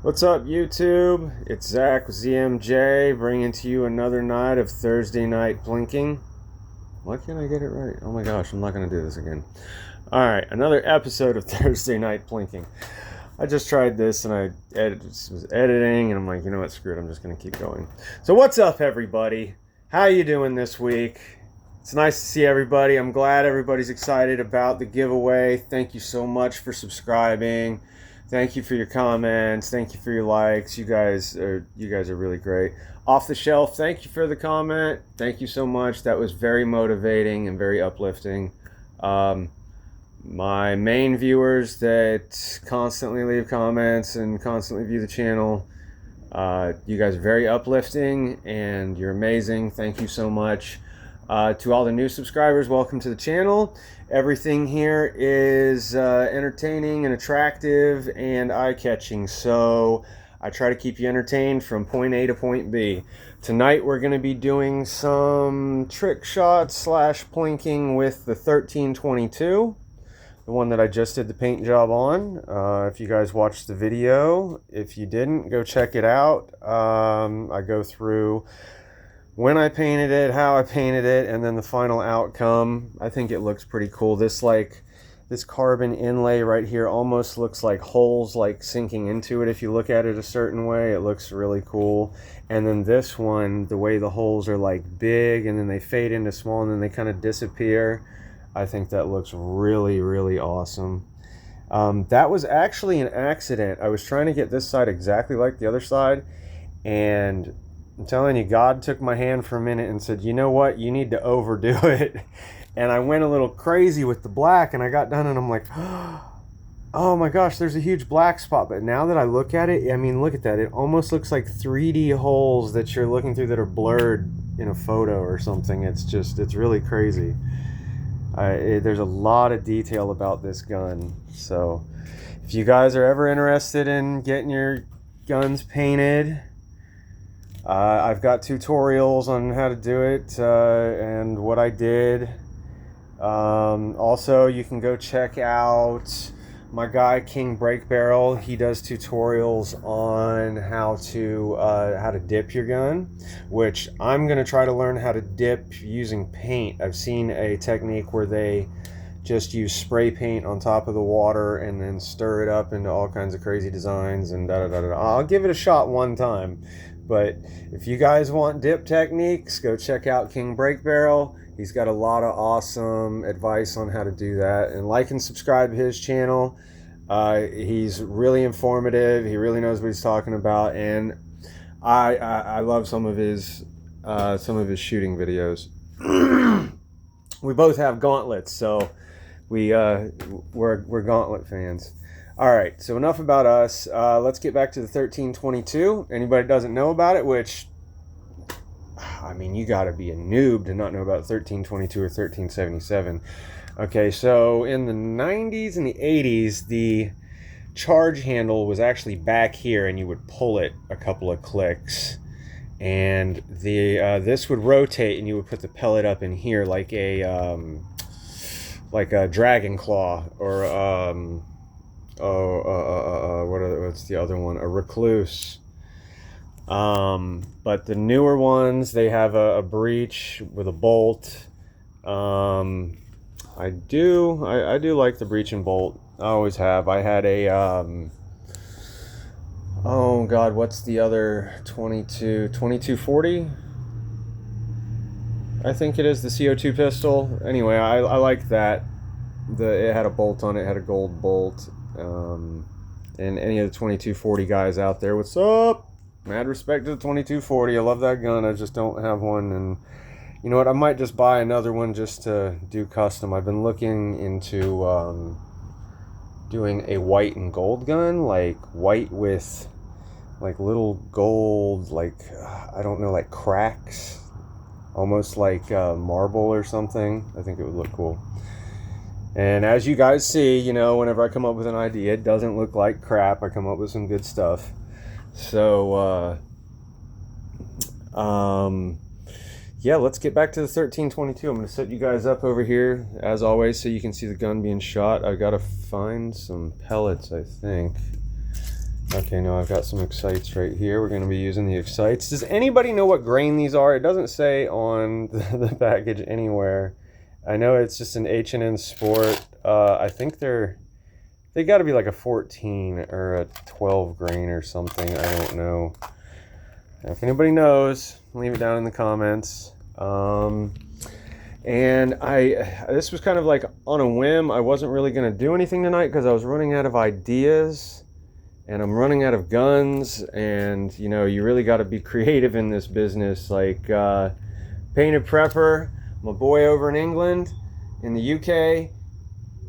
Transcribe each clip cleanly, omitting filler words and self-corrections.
What's up, YouTube? It's Zach with ZMJ, bringing to you another night of Thursday night plinking. Why can't I get it right? Oh my gosh, I'm not going to do this again. Alright, another episode of Thursday night plinking. I just tried this and I was editing, and I'm like, you know what, screw it, I'm just going to keep going. So what's up, everybody? How you doing this week? It's nice to see everybody. I'm glad everybody's excited about the giveaway. Thank you so much for subscribing. Thank you for your comments. Thank you for your likes. You guys are really great. Off the Shelf, thank you for the comment. Thank you so much. That was very motivating and very uplifting. My main viewers that constantly leave comments and constantly view the channel, you guys are very uplifting and you're amazing. Thank you so much. To all the new subscribers, welcome to the channel. Everything here is entertaining and attractive and eye-catching, so I try to keep you entertained from point A to point B. Tonight we're going to be doing some trick shots / plinking with the 1322, the one that I just did the paint job on. If you guys watched the video, if you didn't, go check it out. I go through when I painted it, how I painted it, and then the final outcome. I think it looks pretty cool. This carbon inlay right here almost looks like holes sinking into it. If you look at it a certain way, it looks really cool. And then this one, the way the holes are big and then they fade into small and then they kind of disappear, I think that looks really, really awesome. That was actually an accident. I was trying to get this side exactly like the other side, and I'm telling you, God took my hand for a minute and said, you know what, you need to overdo it. And I went a little crazy with the black, and I got done and I'm like, oh my gosh, there's a huge black spot. But now that I look at it, I mean, look at that. It almost looks like 3D holes that you're looking through that are blurred in a photo or something. It's really crazy. There's a lot of detail about this gun. So if you guys are ever interested in getting your guns painted, I've got tutorials on how to do it and what I did. Also, you can go check out my guy King Brake Barrel. He does tutorials on how to dip your gun, which I'm going to try to learn how to dip using paint. I've seen a technique where they just use spray paint on top of the water and then stir it up into all kinds of crazy designs and da-da-da-da. I'll give it a shot one time. But if you guys want dip techniques, go check out King Brake Barrel. He's got a lot of awesome advice on how to do that. And like and subscribe to his channel. He's really informative. He really knows what he's talking about. And I love some of his shooting videos. We both have gauntlets, so we're gauntlet fans. All right, so enough about us. Let's get back to the 1322. Anybody doesn't know about it, which, I mean, you got to be a noob to not know about 1322 or 1377. Okay, so in the 90s and the 80s, the charge handle was actually back here, and you would pull it a couple of clicks, and this would rotate, and you would put the pellet up in here like a dragon claw or what's the other one? A recluse. But the newer ones, they have a breech with a bolt. I do like the breech and bolt. I always have. I had a oh god, what's the other 2240? I think it is the CO2 pistol. Anyway, I like that. It had a bolt on it. It had a gold bolt. And any of the 2240 guys out there, what's up? Mad respect to the 2240. I love that gun. I just don't have one, and you know what, I might just buy another one just to do custom. I've been looking into doing a white and gold gun, like white with little gold, I don't know, cracks, almost like marble or something. I think it would look cool. And as you guys see, you know, whenever I come up with an idea, it doesn't look like crap. I come up with some good stuff. So, yeah, let's get back to the 1322. I'm going to set you guys up over here, as always, so you can see the gun being shot. I've got to find some pellets, I think. Okay, now I've got some Excites right here. We're going to be using the Excites. Does anybody know what grain these are? It doesn't say on the package anywhere. I know it's just an H&N Sport. I think they got to be like a 14 or a 12 grain or something. I don't know. If anybody knows, leave it down in the comments. And this was kind of like on a whim. I wasn't really going to do anything tonight because I was running out of ideas. And I'm running out of guns, and you know, you really got to be creative in this business. Like Painted Prepper, my boy over in England, in the UK,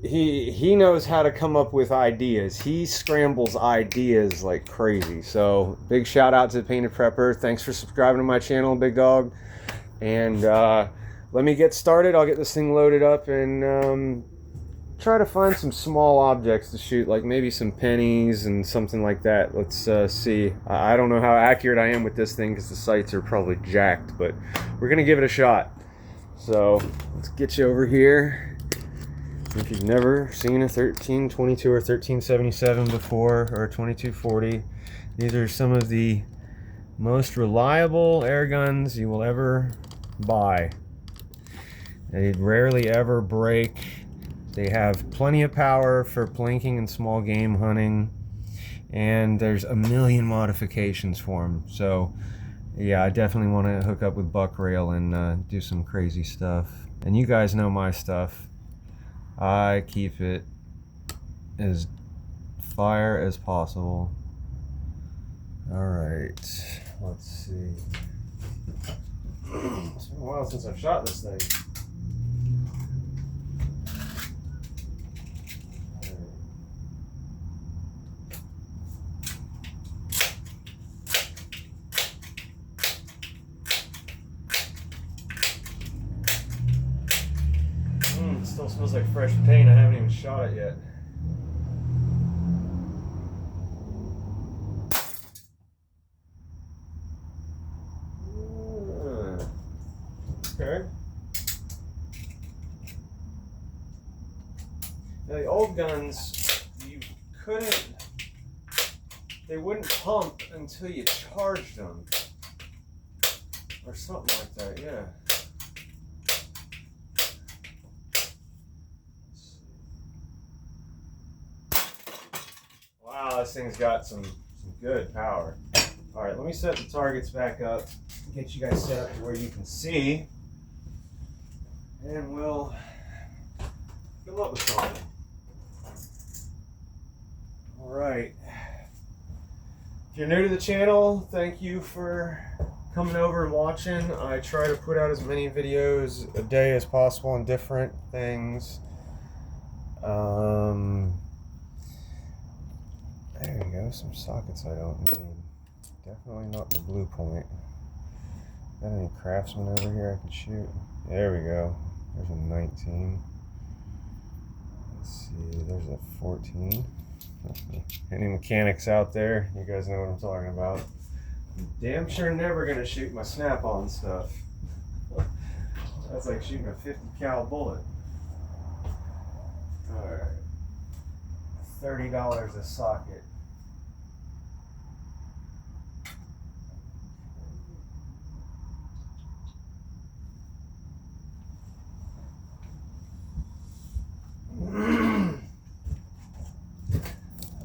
he knows how to come up with ideas. He scrambles ideas like crazy. So big shout out to Painted Prepper. Thanks for subscribing to my channel, big dog. And let me get started. I'll get this thing loaded up and try to find some small objects to shoot, like maybe some pennies and something like that. Let's see. I don't know how accurate I am with this thing because the sights are probably jacked, but we're gonna give it a shot. So let's get you over here. If you've never seen a 1322 or 1377 before, or a 2240, these are some of the most reliable air guns you will ever buy. They rarely ever break. They have plenty of power for plinking and small game hunting, and there's a million modifications for them. So yeah, I definitely want to hook up with buck rail and do some crazy stuff. And you guys know my stuff. I keep it as fire as possible. All right, let's see. It's been a while since I've shot this thing. Still smells like fresh paint. I haven't even shot it yet. Okay. Now the old guns, you couldn't, they wouldn't pump until you charged them. Or something like that, yeah. Wow, this thing's got some good power. All right, let me set the targets back up, get you guys set up to where you can see, and we'll fill up with something. All right. If you're new to the channel, thank you for coming over and watching. I try to put out as many videos a day as possible on different things. There you go, some sockets I don't need. Definitely not the blue point. Got any Craftsman over here I can shoot? There we go. There's a 19. Let's see, there's a 14. Any mechanics out there? You guys know what I'm talking about. I'm damn sure never gonna shoot my snap-on stuff. That's like shooting a 50 cal bullet. Alright. $30 a socket.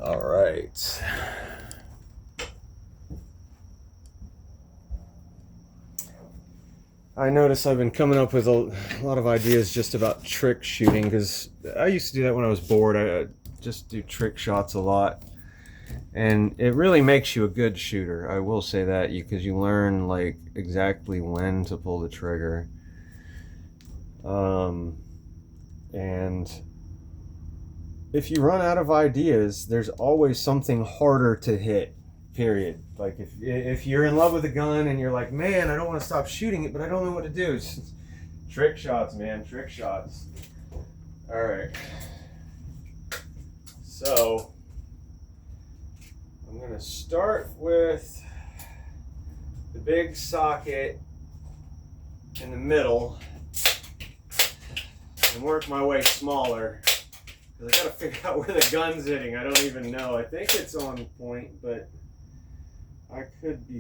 All right. I notice I've been coming up with a lot of ideas just about trick shooting, because I used to do that when I was bored. I just do trick shots a lot, and it really makes you a good shooter. I will say that, because you learn like exactly when to pull the trigger. And if you run out of ideas, there's always something harder to hit, period. Like if you're in love with a gun and you're like, man, I don't want to stop shooting it, but I don't know what to do. It's trick shots, man, trick shots. All right. So I'm going to start with the big socket in the middle and work my way smaller, I gotta figure out where the gun's hitting. I don't even know. I think it's on point, but I could be